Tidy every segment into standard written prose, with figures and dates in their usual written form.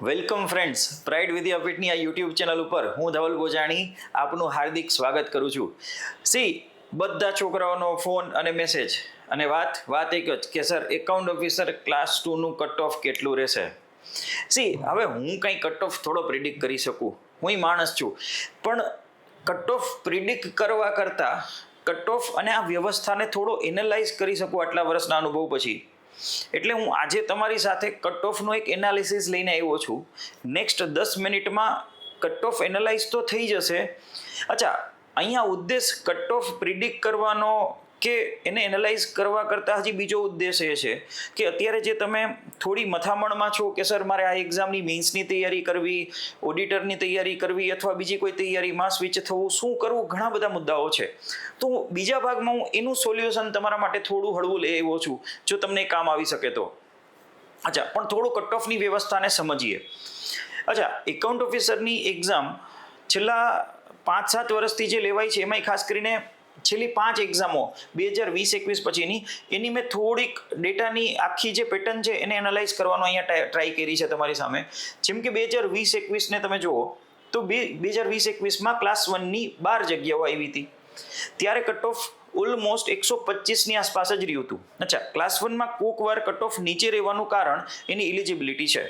Welcome friends, pride વિદ્યાપીઠની આ YouTube channel ઉપર હું ધવલ બોજાણી આપનું હાર્દિક સ્વાગત કરું છું. બધા છોકરાઓનો ફોન અને મેસેજ અને વાત એક જ કે સર એકાઉન્ટ ઓફિસર ક્લાસ 2નું કટ ઓફ કેટલું રહેશે. હવે હું કંઈ કટ ઓફ થોડો પ્રિડિક્ટ કરી શકું, હું માણસ છું, પણ કટ ઓફ પ્રિડિક્ટ કરવા કરતાં કટ ઓફ અને આ વ્યવસ્થાને થોડો એનાલાઇઝ કરી શકું આટલા વર્ષના અનુભવ પછી. એટલે હું આજે તમારી સાથે કટ ઓફનો એક એનાલિસિસ લઈને આવ્યો છું. નેક્સ્ટ 10 મિનિટમાં કટ ઓફ એનાલાઇઝ તો થઈ જશે. અચ્છા, અહીંયા ઉદ્દેશ કટ ઓફ પ્રિડિક્ટ કરવાનો કે એને એનાલાઇઝ કરવા કરતાં હજી બીજો ઉદ્દેશ એ છે કે અત્યારે જે તમે થોડી મથામણમાં છો કે સર મારે આ એક્ઝામની મેન્સની તૈયારી કરવી, ઓડિટરની તૈયારી કરવી અથવા બીજી કોઈ તૈયારીમાં સ્વિચ થવું, શું કરવું, ઘણા બધા મુદ્દાઓ છે. તો બીજા ભાગમાં હું એનું સોલ્યુશન તમારા માટે થોડું હળવું લઈ આવ્યો છું, જો તમને કામ આવી શકે તો. અચ્છા, પણ થોડું કટ ઓફની વ્યવસ્થાને સમજીએ. અચ્છા, એકાઉન્ટ ઓફિસરની એક્ઝામ છેલ્લા 5-7 વર્ષથી જે લેવાય છે એમાંય ખાસ કરીને છેલ્લી 5 એક્ઝામો 2020-21 પછીની એની મેં થોડીક ડેટાની આખી જે પેટર્ન છે એને એનાલાઇઝ કરવાનો અહીંયા ટ્રાય કરી છે તમારી સામે. જેમ કે 2020-21ને તમે જુઓ તો 2020-21માં ક્લાસ 1ની 12 જગ્યાઓ આવી હતી. ત્યારે કટ ઓફ ઓલમોસ્ટ 125ની આસપાસ જ રહ્યું હતું. અચ્છા, ક્લાસ 1માં કોક વાર કટ ઓફ નીચે રહેવાનું કારણ એની એલિજિબિલિટી છે.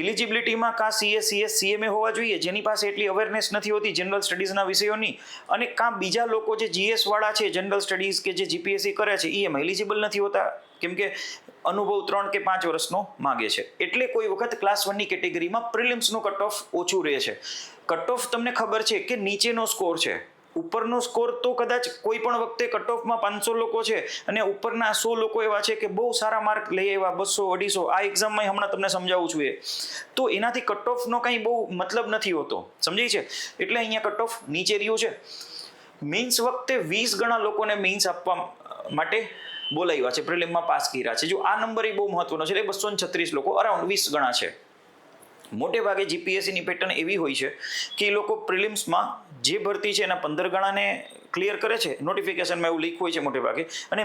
એલિજિબિલિટીમાં કાં CS, CMA હોવા જોઈએ જેની પાસે એટલી અવેરનેસ નથી હોતી જનરલ સ્ટડીઝના વિષયોની, અને કાં બીજા લોકો જે GS વાળા છે જનરલ સ્ટડીઝ કે જે GPSC કરે છે એ એમાં એલિજિબલ નથી હોતા કેમ કે અનુભવ 3 કે 5 વર્ષનો માગે છે. એટલે કોઈ વખત ક્લાસ 1ની કેટેગરીમાં પ્રિલિમ્સનું કટ ઓફ ઓછું રહે છે. કટ ઓફ તમને ખબર છે કે નીચેનો સ્કોર છે, ઉપરનો સ્કોર તો કદાચ કોઈ પણ વખતે કટ ઓફમાં 500 લોકો છે અને ઉપરના 100 લોકો એવા છે કે બહુ સારા માર્ક લઈ આવ્યા, 200-250. આ એક્ઝામમાં હમણાં તમને સમજાવું છું તો એનાથી કટ ઓફનો કંઈ બહુ મતલબ નથી હોતો, સમજાય છે? એટલે અહીંયા કટ ઓફ નીચે રહ્યું છે. મેન્સ વખતે 20 ગણા લોકોને મેન્સ આપવા માટે બોલાવ્યા છે, પ્રિલિમમાં પાસ કર્યા છે. જો આ નંબર એ બહુ મહત્વનો છે, એટલે 236 લોકો, અરાઉન્ડ 20 ગણા છે. મોટે ભાગે જીપીએસસીની પેટર્ન એવી હોય છે કે એ લોકો પ્રિલિમ્સમાં જે ભરતી છે એના 15 ગણાને ક્લિયર કરે છે, નોટિફિકેશનમાં એવું લીક હોય છે મોટે ભાગે, અને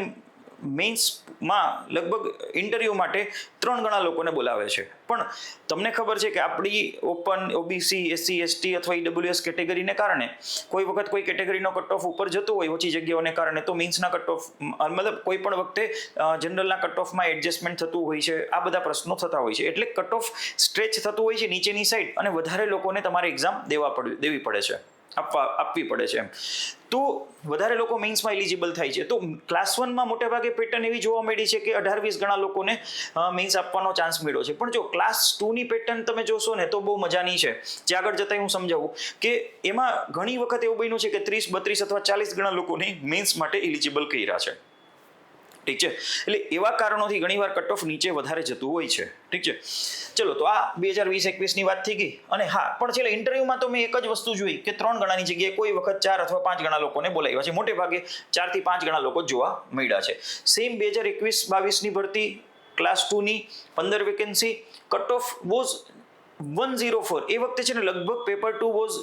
મેન્સમાં લગભગ ઇન્ટરવ્યૂ માટે 3 ગણા લોકોને બોલાવે છે. પણ તમને ખબર છે કે આપણી ઓપન, ઓબીસી, SC, ST અથવા EWS કેટેગરીને કારણે કોઈ વખત કોઈ કેટેગરીનો કટ ઓફ ઉપર જતો હોય ઓછી જગ્યાઓને કારણે, તો મેન્સના કટ ઓફ મતલબ કોઈ પણ વખતે જનરલના કટ ઓફમાં એડજસ્ટમેન્ટ થતું હોય છે. આ બધા પ્રશ્નો થતા હોય છે. એટલે કટ ઓફ સ્ટ્રેચ થતું હોય છે નીચેની સાઈડ, અને વધારે લોકોને તમારે એક્ઝામ દેવી પડે છે, આપવી પડે છે. તો વધારે લોકો મેન્સમાં એલિજિબલ થાય છે. તો ક્લાસ 1માં મોટે ભાગે પેટર્ન એવી જોવા મળી છે કે 18-20 ગણા લોકોને મેન્સ આપવાનો ચાન્સ મળ્યો છે. પણ જો ક્લાસ 2ની પેટર્ન તમે જોશો ને તો બહુ મજાની છે, જે આગળ જતાં હું સમજાવું કે એમાં ઘણી વખત એવું બન્યું છે કે 30, 32 અથવા 40 ગણા લોકોને મેન્સ માટે એલિજિબલ કર્યા છે. ઠીક છે? એટલે એવા કારણોથી ઘણીવાર કટ ઓફ નીચે વધારે જતું હોય છે. ઠીક છે? ચલો, તો આ 2020-21ની વાત થઈ ગઈ. અને હા, પણ છેલ્લે ઇન્ટરવ્યુમાં તો મેં એક જ વસ્તુ જોઈ કે 3 ગણાની જગ્યાએ કોઈ વખત 4 અથવા 5 ગણા લોકોને બોલાવ્યા છે. મોટે ભાગે 4 થી 5 ગણા લોકો જોવા મળ્યા છે. સેમ 2021-22ની ભરતી ક્લાસ 2ની 15 વેકેન્સી, કટ ઓફ વોઝ 104. એ વખતે છે ને લગભગ paper 2 was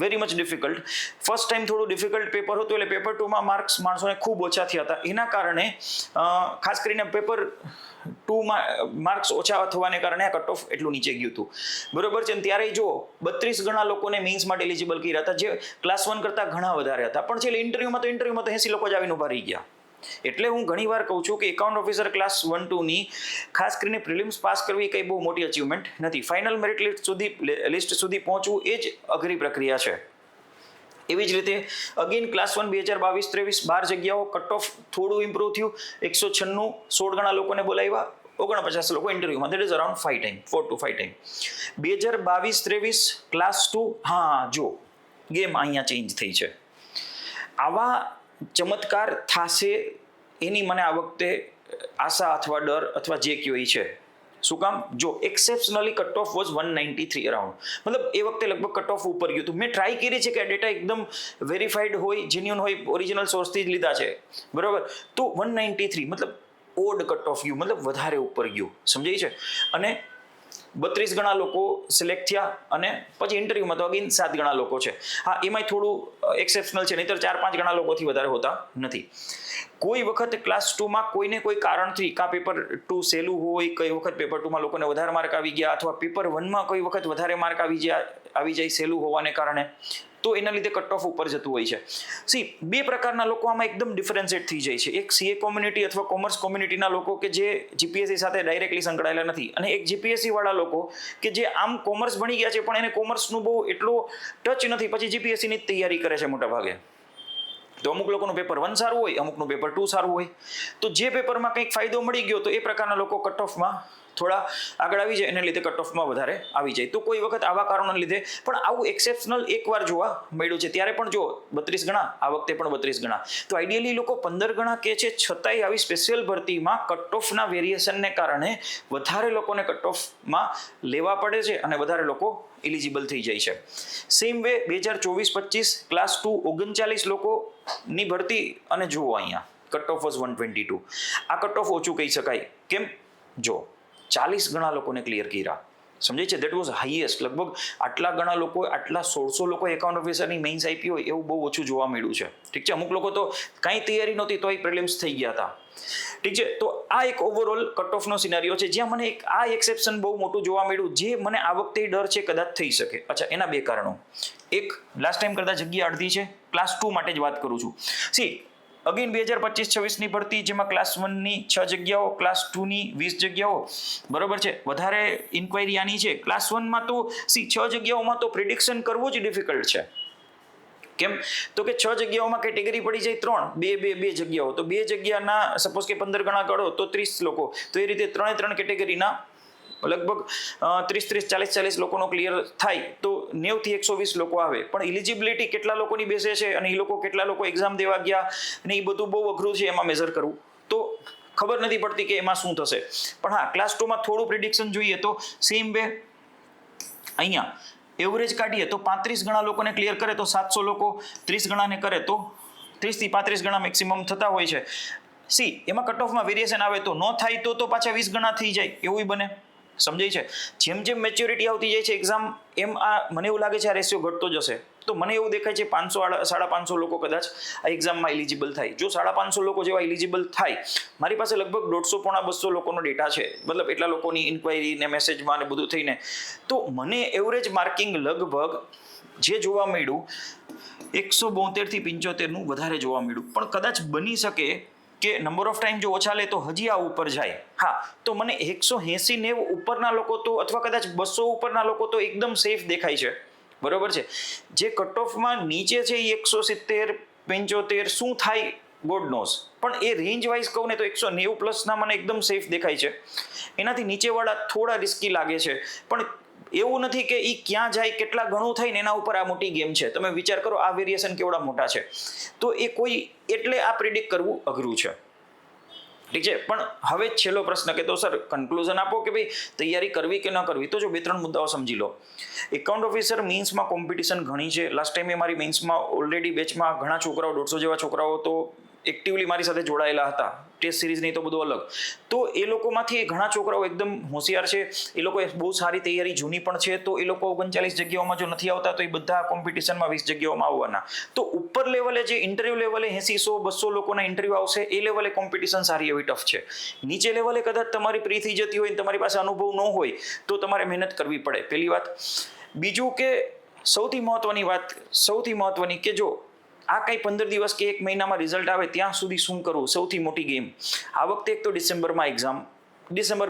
very much difficult. First time થોડું ડિફિકલ્ટ પેપર હતું, એટલે પેપર 2માં માર્ક્સ માણસોને ખૂબ ઓછા થયા હતા. એના કારણે ખાસ કરીને પેપર 2માં માર્ક્સ ઓછા થવાને કારણે આ કટ ઓફ એટલું નીચે ગયું હતું. બરોબર છે? ત્યારે જો 32 ગણા લોકોને મેન્સ માટે એલિજિબલ કર્યા હતા, જે ક્લાસ 1 કરતાં ઘણા વધારે હતા. પણ છેલ્લે ઇન્ટરવ્યુમાં તો 80 લોકો જ આવીને ઉભા રહી ગયા. એટલે હું ઘણીવાર કહું છું કે એકાઉન્ટ ઓફિસર ક્લાસ 1-2ની ખાસ કરીને પ્રિલિમ્સ પાસ કરવી કંઈ બહુ મોટી અચીવમેન્ટ નથી. ફાઇનલ મેરિટ લિસ્ટ સુધી પહોંચવું એ જ અઘરી પ્રક્રિયા છે. એવી જ રીતે અગેન ક્લાસ 1 2022-23 12 જગ્યાઓ, કટ ઓફ થોડું ઇમ્પ્રૂવ થયું, 196, 16 ગણા લોકોને બોલાવ્યા, 49 લોકો ઇન્ટરવ્યુમાં, that is around 5 time, 4 to 5 time. 2022-23 class 2, હા જો ગેમ અહીંયા ચેન્જ થઈ છે. આવા ચમત્કાર થશે એની મને આ વખતે આશા અથવા ડર અથવા જે કયો એ છે. શું કામ? જો એક્સેપ્શનલી કટ ઓફ વોઝ 193 અરાઉન્ડ, મતલબ એ વખતે લગભગ કટ ઓફ ઉપર ગયું હતું. મેં ટ્રાય કરી છે કે આ ડેટા એકદમ વેરીફાઈડ હોય, જેન્યુઅન હોય, ઓરિજિનલ સોર્સથી જ લીધા છે, બરાબર? તો 193 મતલબ ઓડ કટ ઓફ ગયું, મતલબ વધારે ઉપર ગયું, સમજાય છે? અને 32 ગણા લોકો સિલેક્ટ થયા, અને પછી ઇન્ટરવ્યુમાં તો અગેન 7 ગણા લોકો છે. હા, એમાંય થોડું એક્સેપ્શનલ છે, નહીતર 4-5 ગણા લોકોથી વધારે હોતા નથી. કોઈ વખત ક્લાસ 2માં કોઈને કોઈ કારણથી કાં પેપર 2 સહેલું હોય, કઈ વખત પેપર 2માં લોકોને વધારે માર્ક આવી ગયા, અથવા પેપર 1માં કોઈ વખત વધારે માર્ક આવી જાય સહેલું હોવાને કારણે, તો એના લીધે કટ ઓફ ઉપર જતું હોય છે. સી, બે પ્રકારના લોકો આમાં એકદમ ડિફરન્શિએટ થઈ જાય છે. એક સીએ કોમ્યુનિટી અથવા કોમર્સ કોમ્યુનિટીના લોકો કે જે જીપીએસસી સાથે ડાયરેક્ટલી સંકળાયેલા નથી, અને એક જીપીએસસી વાળા લોકો કે જે આમ કોમર્સ ભણી ગયા છે પણ એને કોમર્સનું બહુ એટલો ટચ નથી, પછી જીપીએસસીની જ તૈયારી કરે છે મોટા ભાગે. તો અમુક લોકોનું પેપર 1 સારું હોય, અમુકનું પેપર 2 સારું હોય. તો જે પેપરમાં કંઈક ફાયદો મળી ગયો તો એ પ્રકારના લોકો કટ ઓફમાં થોડા આગળ આવી જાય, એને લીધે કટ ઓફમાં વધારે આવી જાય. તો કોઈ વખત આવા કારણોને લીધે પણ આવું એક્સેપ્શનલ એકવાર જોવા મળ્યું છે. ત્યારે પણ જો 32 ગણા, આ વખતે પણ 32 ગણા. તો આઈડિયલી લોકો 15 ગણા કે છે, છતાંય આવી સ્પેશિયલ ભરતીમાં કટ ઓફના વેરિએશનને કારણે વધારે લોકોને કટ ઓફમાં લેવા પડે છે અને વધારે લોકો એલિજિબલ થઈ જાય છે. સેમ વે 2024-25 ક્લાસ 2 39 લોકોની ભરતી, અને જુઓ અહીંયા કટ ઓફ વોઝ 122. આ કટ ઓફ ઓછું કહી શકાય. કેમ? જો 40 ગણા લોકોને ક્લિયર કર્યા, સમજાય છે? That was highest. લગભગ આટલા ગણા લોકો, આટલા 1600 લોકો એકાઉન્ટ ઓફિસરની મેઇન્સ આપી હોય એવું બહુ ઓછું જોવા મળ્યું છે. ઠીક છે, અમુક લોકો તો કાંઈ તૈયારી નહોતી તોય પ્રિલિમ્સ થઈ ગયા હતા. ઠીક છે, તો આ એક ઓવરઓલ કટ ઓફનો સિનારીઓ છે, જ્યાં મને આ એક્સેપ્શન બહુ મોટું જોવા મળ્યું, જે મને આ વખતે ડર છે કદાચ થઈ શકે. અચ્છા, એના બે કારણો. એક, લાસ્ટ ટાઈમ કરતાં જગ્યા અડધી છે. ક્લાસ 2 માટે જ વાત કરું છું. સી, અગેન 2025-26ની ભરતી, જેમાં ક્લાસ 1ની 6 જગ્યાઓ, ક્લાસ 2ની 20 જગ્યાઓ, બરોબર છે. વધારે ઇન્ક્વાયરી આની છે. ક્લાસ 1માં તો 6 જગ્યાઓમાં તો પ્રિડિક્શન કરવું જ ડિફિકલ્ટ છે. કેમ? તો કે 6 જગ્યાઓમાં કેટેગરી પડી જાય 3, બે જગ્યાઓ, તો 2 જગ્યાના સપોઝ કે 15 ગણા કરો તો 30 લોકો, તો એ રીતે 3 કેટેગરીના લગભગ 30-40 લોકોનો ક્લિયર થાય તો 90 થી 120 લોકો આવે. પણ એલિજિબિલિટી કેટલા લોકોની બેસે છે અને એ લોકો કેટલા લોકો એક્ઝામ દેવા ગયા અને એ બધું બહુ અઘરું છે એમાં મેઝર કરવું, તો ખબર નથી પડતી કે એમાં શું થશે. પણ હા, ક્લાસ 2માં થોડું પ્રિડિક્શન જોઈએ તો સેમ વે અહીંયા એવરેજ કાઢીએ તો 35 ગણા લોકોને ક્લિયર કરે તો 700 લોકો, 30 ગણાને કરે તો 30 થી 35 ગણા મેક્સિમમ થતા હોય છે. સી, એમાં કટ ઓફમાં વેરિએશન આવે તો ન થાય તો પાછા 20 ગણા થઈ જાય, એવું બને. સમજાય છે? જેમ જેમ મેચ્યોરિટી આવતી જાય છે એક્ઝામ, એમ આ મને એવું લાગે છે આ રેશિયો ઘટતો જશે. તો મને એવું દેખાય છે 500-550 લોકો કદાચ આ એક્ઝામમાં એલિજિબલ થાય. જો 550 લોકો જેવા એલિજિબલ થાય, મારી પાસે લગભગ 150-200 લોકોનો ડેટા છે, મતલબ એટલા લોકોની ઇન્ક્વાયરી ને મેસેજમાં ને બધું થઈને, તો મને એવરેજ માર્કિંગ લગભગ જે જોવા મળ્યું 172 થી 75નું વધારે જોવા મળ્યું. પણ કદાચ બની શકે કે નંબર ઓફ ટાઈમ જો ઓછા લે તો હજી આ ઉપર જાય. હા, તો મને 180-90 ઉપરના લોકો તો, અથવા કદાચ 200 ઉપરના લોકો તો એકદમ સેફ દેખાય છે, બરોબર છે. જે કટ ઓફમાં નીચે છે એ 170-75 શું થાય ગોડ નોઝ, પણ એ રેન્જ વાઇઝ કહું ને તો 190 પ્લસના મને એકદમ સેફ દેખાય છે. એનાથી નીચેવાળા થોડા રિસ્કી લાગે છે, પણ એવું નથી કે એ ક્યાં જાય, કેટલા ઘણું થાય ને એના ઉપર આ મોટી ગેમ છે. તમે વિચાર કરો આ વેરિએશન કેવડા મોટા છે, તો એ કોઈ એટલે આ પ્રિડિક્ટ કરવું અઘરું છે. ઠીક છે, પણ હવે છેલ્લો પ્રશ્ન કે તો સર કન્ક્લુઝન આપો કે ભાઈ તૈયારી કરવી કે ન કરવી. તો જો 2-3 મુદ્દાઓ સમજી લો. એકાઉન્ટ ઓફિસર મેઇન્સમાં કોમ્પિટિશન ઘણી છે. લાસ્ટ ટાઈમે મારી મેઇન્સમાં ઓલરેડી બેચમાં ઘણા છોકરાઓ, 150 જેવા છોકરાઓ તો એક્ટિવલી મારી સાથે જોડાયેલા હતા. ટેસ્ટ સિરીઝ નહીં તો બધું અલગ. તો એ લોકોમાંથી ઘણા છોકરાઓ એકદમ હોશિયાર છે, એ લોકોએ બહુ સારી તૈયારી જૂની પણ છે. તો એ લોકો 39 જગ્યાઓમાં જો નથી આવતા તો એ બધા કોમ્પિટિશનમાં 20 જગ્યાઓમાં આવવાના. તો ઉપર લેવલે જે ઇન્ટરવ્યુ લેવલે 80-100-200 લોકોના ઇન્ટરવ્યુ આવશે, એ લેવલે કોમ્પિટિશન સારી એવી ટફ છે. નીચે લેવલે કદાચ તમારી પ્રી થઈ જતી હોય, તમારી પાસે અનુભવ ન હોય તો તમારે મહેનત કરવી પડે, પહેલી વાત. બીજું કે સૌથી મહત્વની કે જો આ કંઈ 15 દિવસ કે 1 મહિનામાં રિઝલ્ટ આવે ત્યાં સુધી શું કરવું, સૌથી મોટી ગેમ. આ વખતે એક તો ડિસેમ્બર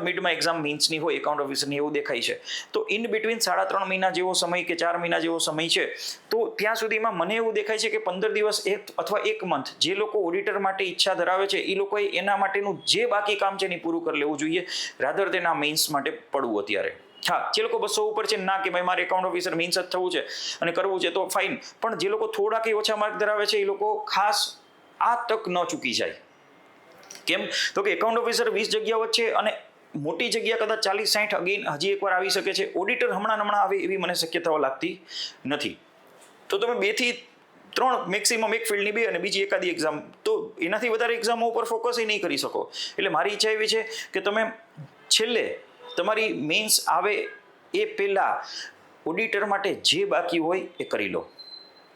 મિડમાં એક્ઝામ મેઇન્સની હોય એકાઉન્ટ ઓફિસરની, એવું દેખાય છે. તો ઇન બિટવીન 3.5 મહિના જેવો સમય કે 4 મહિના જેવો સમય છે. તો ત્યાં સુધીમાં મને એવું દેખાય છે કે 15 દિવસ અથવા 1 મંથ જે લોકો ઓડિટર માટે ઈચ્છા ધરાવે છે એ લોકોએ એના માટેનું જે બાકી કામ છે એ પૂરું કરી લેવું જોઈએ, રાધર તેના મેઇન્સ માટે પડવું અત્યારે. હા, જે લોકો 200 ઉપર છે ના કે ભાઈ મારે એકાઉન્ટ ઓફિસર મેઇન્સ જ થવું છે અને કરવું છે તો ફાઇન, પણ જે લોકો થોડા કે ઓછા માર્ક ધરાવે છે એ લોકો ખાસ આ તક ન ચૂકી જાય. કેમ? તો કે એકાઉન્ટ ઓફિસર 20 જગ્યાઓ છે અને મોટી જગ્યા કદાચ 40-60 અગેન હજી એકવાર આવી શકે છે. ઓડિટર હમણાં આવે એવી મને શક્યતાઓ લાગતી નથી. તો તમે 2 થી 3 મેક્સિમમ એક ફિલ્ડની 2 અને બીજી એકાદી એક્ઝામ, તો એનાથી વધારે એક્ઝામો ઉપર ફોકસ નહીં કરી શકો. એટલે મારી ઈચ્છા એવી છે કે તમે છેલ્લે તમારી મેઇન્સ આવે એ પહેલાં ઓડિટર માટે જે બાકી હોય એ કરી લો.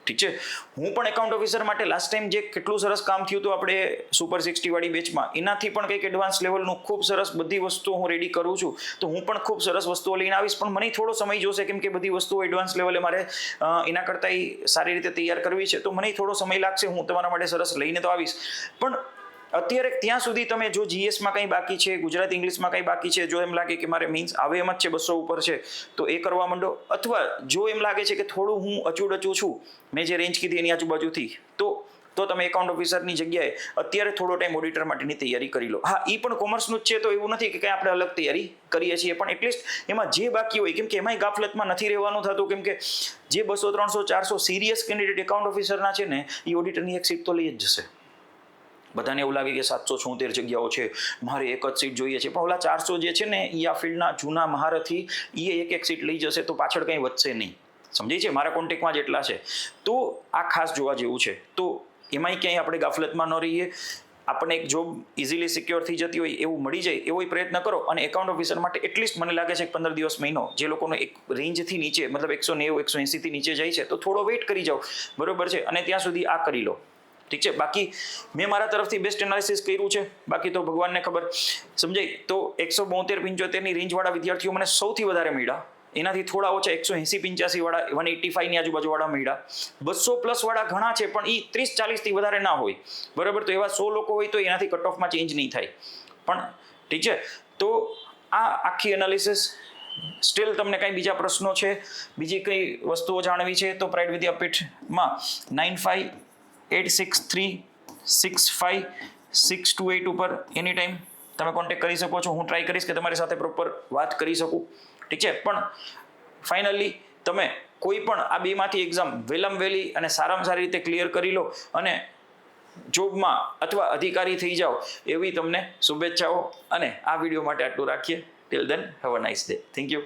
ઠીક છે. હું પણ એકાઉન્ટ ઓફિસર માટે લાસ્ટ ટાઈમ જે કેટલું સરસ કામ થયું હતું આપણે સુપર 60 વાળી બેચમાં, એનાથી પણ કંઈક એડવાન્સ લેવલનું ખૂબ સરસ બધી વસ્તુઓ હું રેડી કરું છું. તો હું પણ ખૂબ સરસ વસ્તુઓ લઈને આવીશ, પણ મને થોડો સમય જોશે કેમ કે બધી વસ્તુઓ એડવાન્સ લેવલે મારે એના કરતાં સારી રીતે તૈયાર કરવી છે. તો મને થોડો સમય લાગશે, હું તમારા માટે સરસ લઈને તો આવીશ. પણ અત્યારે ત્યાં સુધી તમે જો જીએસમાં કંઈ બાકી છે, ગુજરાતી ઇંગ્લિશમાં કંઈ બાકી છે, જો એમ લાગે કે મારે મીન્સ આવે એમ જ છે 200 ઉપર છે, તો એ કરવા માંડો. અથવા જો એમ લાગે છે કે થોડું હું અચૂડચું છું, મેં જે રેન્જ કીધી એની આજુબાજુથી, તો તમે એકાઉન્ટ ઓફિસરની જગ્યાએ અત્યારે થોડો ટાઈમ ઓડિટર માટેની તૈયારી કરી લો. હા, એ પણ કોમર્સનું જ છે, તો એવું નથી કે કંઈ આપણે અલગ તૈયારી કરીએ છીએ, પણ એટલીસ્ટ એમાં જે બાકી હોય, કેમ કે એમાંય ગાફલતમાં નથી રહેવાનું થતું, કેમ કે જે 200 300 400 સિરિયસ કેન્ડિડેટ એકાઉન્ટ ઓફિસરના છે ને, એ ઓડિટરની એક સીટ તો લઈ જ જશે. બધાને એવું લાગે કે 776 જગ્યાઓ છે, મારે એક જ સીટ જોઈએ છે, પણ ઓલા 400 જે છે ને, એ આ ફિલ્ડના જૂના મહારથી, એ એક સીટ લઈ જશે, તો પાછળ કંઈ વધશે નહીં. સમજાય છે? મારા કોન્ટેક્ટમાં જ એટલા છે. તો આ ખાસ જોવા જેવું છે. તો એમાંય ક્યાંય આપણે ગાફલતમાં ન રહીએ. આપણને એક જોબ ઇઝીલી સિક્યોર થઈ જતી હોય એવું મળી જાય એવો પ્રયત્ન કરો. અને એકાઉન્ટ ઓફિસર માટે એટલીસ્ટ મને લાગે છે કે 15 દિવસ મહિનો, જે લોકોનો એક રેન્જથી નીચે મતલબ 190 180 થી નીચે જાય છે, તો થોડો વેઇટ કરી જાઓ, બરોબર છે, અને ત્યાં સુધી આ કરી લો. ઠીક છે. બાકી મેં મારા તરફથી બેસ્ટ એનાલિસિસ કર્યું છે, બાકી તો ભગવાનને ખબર. સમજાય? તો 172 75 રેન્જવાળા વિદ્યાર્થીઓ મને સૌથી વધારે મળ્યા. એનાથી થોડા ઓછા 180 85 વાળા 185 ની આજુબાજુ વાળા મળ્યા. 200 પ્લસ વાળા ઘણા છે, પણ એ 30 40 થી વધારે ના હોય, બરાબર. તો એવા 100 લોકો હોય તો એનાથી કટ ઓફમાં ચેન્જ નહીં થાય. પણ ઠીક છે. તો આ આખી એનાલિસિસ. સ્ટીલ તમને કંઈ બીજા પ્રશ્નો છે, બીજી કઈ વસ્તુઓ જાણવી છે, તો પ્રાઇડ વિદ્યાપીઠમાં 9586365628 ઉપર એની ટાઈમ તમે કોન્ટેક્ટ કરી શકો છો. હું ટ્રાય કરીશ કે તમારી સાથે પ્રોપર વાત કરી શકું. ઠીક છે. પણ ફાઇનલી તમે કોઈ પણ આ બેમાંથી એક્ઝામ વહેલામાં વહેલી અને સારામાં સારી રીતે ક્લિયર કરી લો અને જોબમાં અથવા અધિકારી થઈ જાઓ એવી તમને શુભેચ્છાઓ. અને આ વિડીયો માટે આટલું રાખીએ. Till then have a nice day. Thank you.